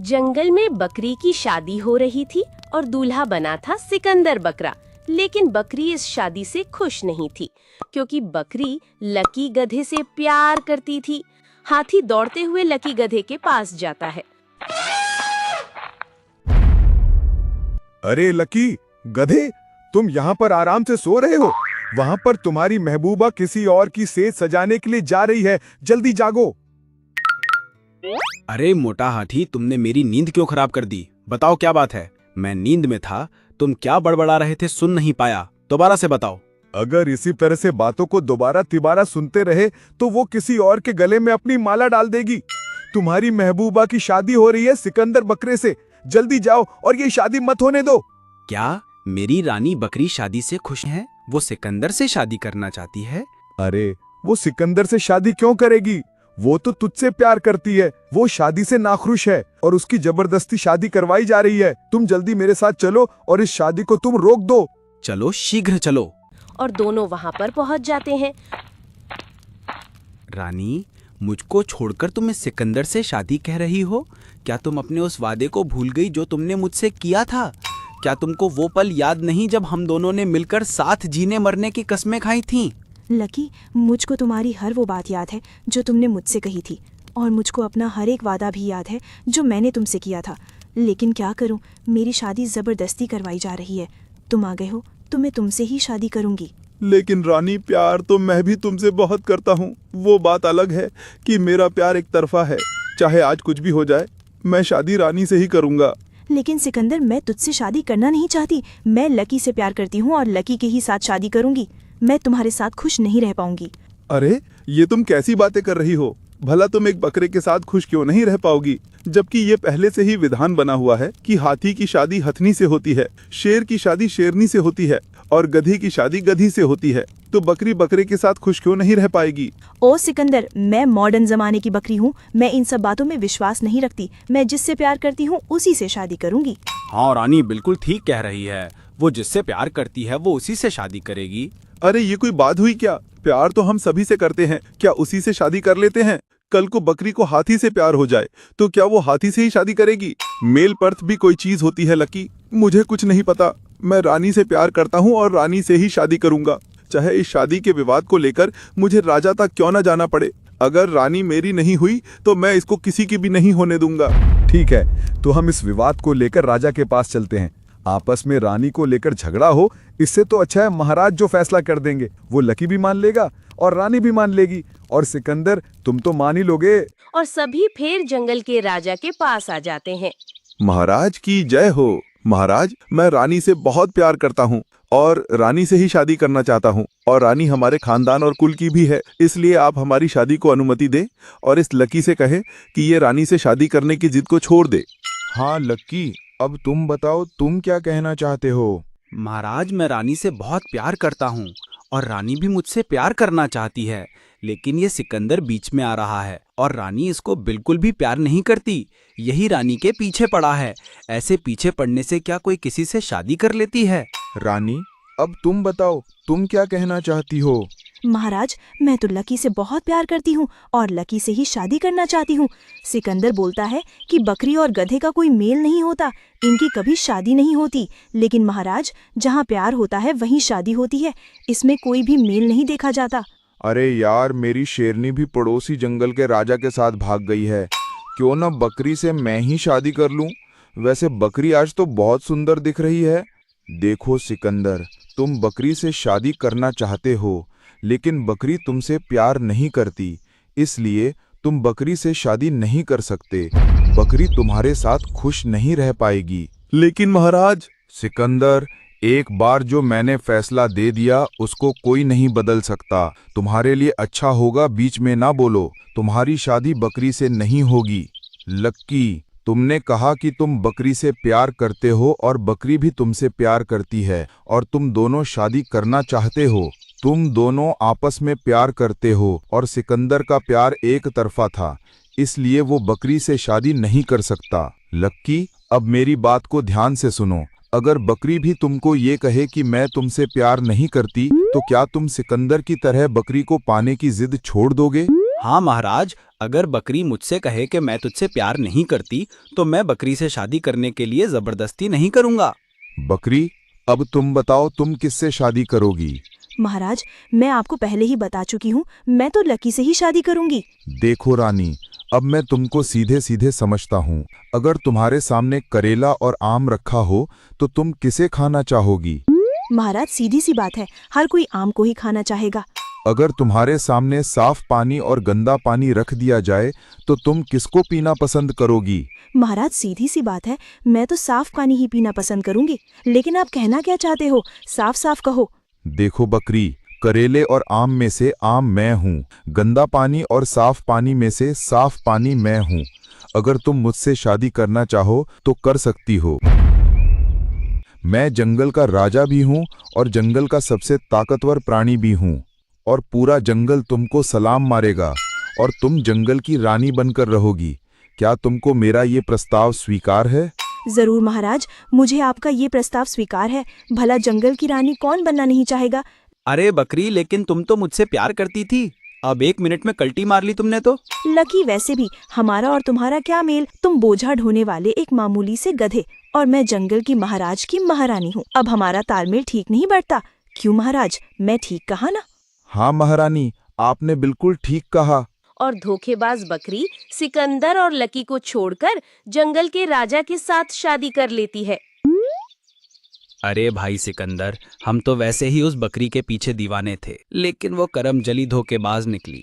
जंगल में बकरी की शादी हो रही थी और दूल्हा बना था सिकंदर बकरा। लेकिन बकरी इस शादी से खुश नहीं थी, क्योंकि बकरी लकी गधे से प्यार करती थी। हाथी दौड़ते हुए लकी गधे के पास जाता है। अरे लकी गधे, तुम यहाँ पर आराम से सो रहे हो? वहाँ पर तुम्हारी महबूबा किसी और की सेज सजाने के लिए जा रही है, जल्दी जागो। अरे मोटा हाथी, तुमने मेरी नींद क्यों खराब कर दी? बताओ क्या बात है? मैं नींद में था, तुम क्या बड़बड़ा रहे थे सुन नहीं पाया, दोबारा से बताओ। अगर इसी तरह से बातों को दोबारा तिबारा सुनते रहे तो वो किसी और के गले में अपनी माला डाल देगी। तुम्हारी महबूबा की शादी हो रही है सिकंदर बकरे से, जल्दी जाओ और ये शादी मत होने दो। क्या मेरी रानी बकरी शादी से खुश है? वो सिकंदर से शादी करना चाहती है? अरे वो सिकंदर से शादी क्यों करेगी? वो तो तुझसे प्यार करती है। वो शादी से नाखुश है और उसकी जबरदस्ती शादी करवाई जा रही है। तुम जल्दी मेरे साथ चलो और इस शादी को तुम रोक दो। चलो, शीघ्र चलो। और दोनों वहाँ पर पहुँच जाते हैं। रानी, मुझको छोड़कर तुम इस सिकंदर से शादी कह रही हो? क्या तुम अपने उस वादे को भूल गई जो तुमने मुझसे किया था? क्या तुमको वो पल याद नहीं जब हम दोनों ने मिलकर साथ जीने मरने की कस्में खाई थीं? लकी, मुझको तुम्हारी हर वो बात याद है जो तुमने मुझसे कही थी, और मुझको अपना हर एक वादा भी याद है जो मैंने तुमसे किया था। लेकिन क्या करूं, मेरी शादी जबरदस्ती करवाई जा रही है। तुम आ गए हो तो मैं तुमसे ही शादी करूंगी। लेकिन रानी, प्यार तो मैं भी तुमसे बहुत करता हूँ। वो बात अलग है कि मेरा प्यार एक तरफा है। चाहे आज कुछ भी हो जाए, मैं शादी रानी से ही करूँगा। लेकिन सिकंदर, मैं तुझसे शादी करना नहीं चाहती। मैं लकी से प्यार करती हूँ और लकी के ही साथ शादी करूंगी। मैं तुम्हारे साथ खुश नहीं रह पाऊंगी। अरे ये तुम कैसी बातें कर रही हो? भला तुम एक बकरे के साथ खुश क्यों नहीं रह पाओगी, जबकि ये पहले से ही विधान बना हुआ है कि हाथी की शादी हथनी से होती है, शेर की शादी शेरनी से होती है और गधी की शादी गधी से होती है। तो बकरी बकरे के साथ खुश क्यों नहीं रह पाएगी? ओ सिकंदर, मैं मॉडर्न जमाने की बकरी हूँ। मैं इन सब बातों में विश्वास नहीं रखती। मैं जिससे प्यार करती हूँ उसी से शादी करूंगी। हाँ रानी, बिल्कुल ठीक कह रही है। वो जिससे प्यार करती है वो उसी से शादी करेगी। अरे ये कोई बात हुई क्या? प्यार तो हम सभी से करते हैं, क्या उसी से शादी कर लेते हैं? कल को बकरी को हाथी से प्यार हो जाए तो क्या वो हाथी से ही शादी करेगी? मेल पर्थ भी कोई चीज होती है लकी। मुझे कुछ नहीं पता। मैं रानी से प्यार करता हूँ और रानी से ही शादी करूंगा, चाहे इस शादी के विवाद को लेकर मुझे राजा तक क्यों न जाना पड़े। अगर रानी मेरी नहीं हुई तो मैं इसको किसी की भी नहीं होने दूंगा। ठीक है, तो हम इस विवाद को लेकर राजा के पास चलते हैं। आपस में रानी को लेकर झगड़ा हो, इससे तो अच्छा है महाराज जो फैसला कर देंगे। वो लकी भी मान लेगा और रानी भी मान लेगी, और सिकंदर तुम तो मान ही लोगे। और सभी फिर जंगल के राजा के पास आ जाते हैं। महाराज की जय हो। महाराज, मैं रानी से बहुत प्यार करता हूँ और रानी से ही शादी करना चाहता हूँ, और रानी हमारे खानदान और कुल की भी है। इसलिए आप हमारी शादी को अनुमति दें और इस लकी से कहें कि ये रानी से शादी करने की जिद को छोड़ दे। हाँ लकी, अब तुम बताओ, तुम क्या कहना चाहते हो? महाराज, मैं रानी से बहुत प्यार करता हूँ और रानी भी मुझसे प्यार करना चाहती है, लेकिन ये सिकंदर बीच में आ रहा है और रानी इसको बिल्कुल भी प्यार नहीं करती। यही रानी के पीछे पड़ा है। ऐसे पीछे पड़ने से क्या कोई किसी से शादी कर लेती है? रानी, अब तुम बताओ, तुम क्या कहना चाहती हो? महाराज, मैं तो लकी से बहुत प्यार करती हूँ और लकी से ही शादी करना चाहती हूँ। सिकंदर बोलता है कि बकरी और गधे का कोई मेल नहीं होता, इनकी कभी शादी नहीं होती। लेकिन महाराज, जहाँ प्यार होता है वहीं शादी होती है। इसमें कोई भी मेल नहीं देखा जाता। अरे यार, मेरी शेरनी भी पड़ोसी जंगल के राजा के साथ भाग गई है। क्यों ना बकरी से मैं ही शादी कर लूं? वैसे बकरी आज तो बहुत सुंदर दिख रही है। देखो सिकंदर, तुम बकरी से शादी करना चाहते हो, लेकिन बकरी तुमसे प्यार नहीं करती, इसलिए तुम बकरी से शादी नहीं कर सकते। बकरी तुम्हारे साथ खुश नहीं रह पाएगी। लेकिन महाराज, सिकंदर, एक बार जो मैंने फैसला दे दिया उसको कोई नहीं बदल सकता। तुम्हारे लिए अच्छा होगा बीच में ना बोलो। तुम्हारी शादी बकरी से नहीं होगी। लक्की, तुमने कहा कि तुम बकरी से प्यार करते हो और बकरी भी तुमसे प्यार करती है और तुम दोनों शादी करना चाहते हो। तुम दोनों आपस में प्यार करते हो और सिकंदर का प्यार एक तरफा था, इसलिए वो बकरी से शादी नहीं कर सकता। लक्की, अब मेरी बात को ध्यान से सुनो। अगर बकरी भी तुमको ये कहे कि मैं तुमसे प्यार नहीं करती, तो क्या तुम सिकंदर की तरह बकरी को पाने की जिद छोड़ दोगे? हाँ महाराज, अगर बकरी मुझसे कहे कि मैं तुझसे प्यार नहीं करती तो मैं बकरी से शादी करने के लिए जबरदस्ती नहीं करूँगा। बकरी, अब तुम बताओ तुम किससे शादी करोगी? महाराज, मैं आपको पहले ही बता चुकी हूँ, मैं तो लकी से ही शादी करूंगी। देखो रानी, अब मैं तुमको सीधे सीधे समझता हूँ। अगर तुम्हारे सामने करेला और आम रखा हो तो तुम किसे खाना चाहोगी? महाराज, सीधी सी बात है, हर कोई आम को ही खाना चाहेगा। अगर तुम्हारे सामने साफ पानी और गंदा पानी रख दिया जाए तो तुम किसको पीना पसंद करोगी? महाराज, सीधी सी बात है, मैं तो साफ पानी ही पीना पसंद करूंगी। लेकिन आप कहना क्या चाहते हो, साफ साफ कहो। देखो बकरी, करेले और आम में से आम मैं हूँ, गंदा पानी और साफ पानी में से साफ पानी मैं हूँ। अगर तुम मुझसे शादी करना चाहो तो कर सकती हो। मैं जंगल का राजा भी हूँ और जंगल का सबसे ताकतवर प्राणी भी हूँ, और पूरा जंगल तुमको सलाम मारेगा और तुम जंगल की रानी बनकर रहोगी। क्या तुमको मेरा ये प्रस्ताव स्वीकार है? जरूर महाराज, मुझे आपका ये प्रस्ताव स्वीकार है। भला जंगल की रानी कौन बनना नहीं चाहेगा। अरे बकरी, लेकिन तुम तो मुझसे प्यार करती थी, अब 1 मिनट में कल्टी मार ली तुमने तो। लकी, वैसे भी हमारा और तुम्हारा क्या मेल। तुम बोझा ढोने वाले एक मामूली से गधे और मैं जंगल की महाराज की महारानी हूँ। अब हमारा तालमेल ठीक नहीं बैठता। क्यों महाराज, मैं ठीक कहा ना? हाँ महारानी, आपने बिल्कुल ठीक कहा। और धोखेबाज बकरी सिकंदर और लकी को छोड़कर जंगल के राजा के साथ शादी कर लेती है। अरे भाई सिकंदर, हम तो वैसे ही उस बकरी के पीछे दीवाने थे, लेकिन वो करमजली धोखेबाज निकली।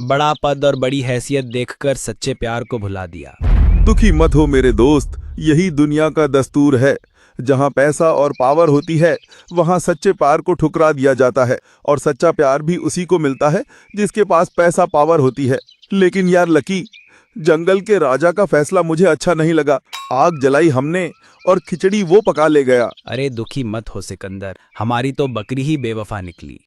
बड़ा पद और बड़ी हैसियत देखकर सच्चे प्यार को भुला दिया। दुखी मत हो मेरे दोस्त, यही दुनिया का दस्तूर है। जहाँ पैसा और पावर होती है वहाँ सच्चे प्यार को ठुकरा दिया जाता है, और सच्चा प्यार भी उसी को मिलता है जिसके पास पैसा पावर होती है। लेकिन यार लकी, जंगल के राजा का फैसला मुझे अच्छा नहीं लगा। आग जलाई हमने और खिचड़ी वो पका ले गया। अरे दुखी मत हो सिकंदर, हमारी तो बकरी ही बेवफा निकली।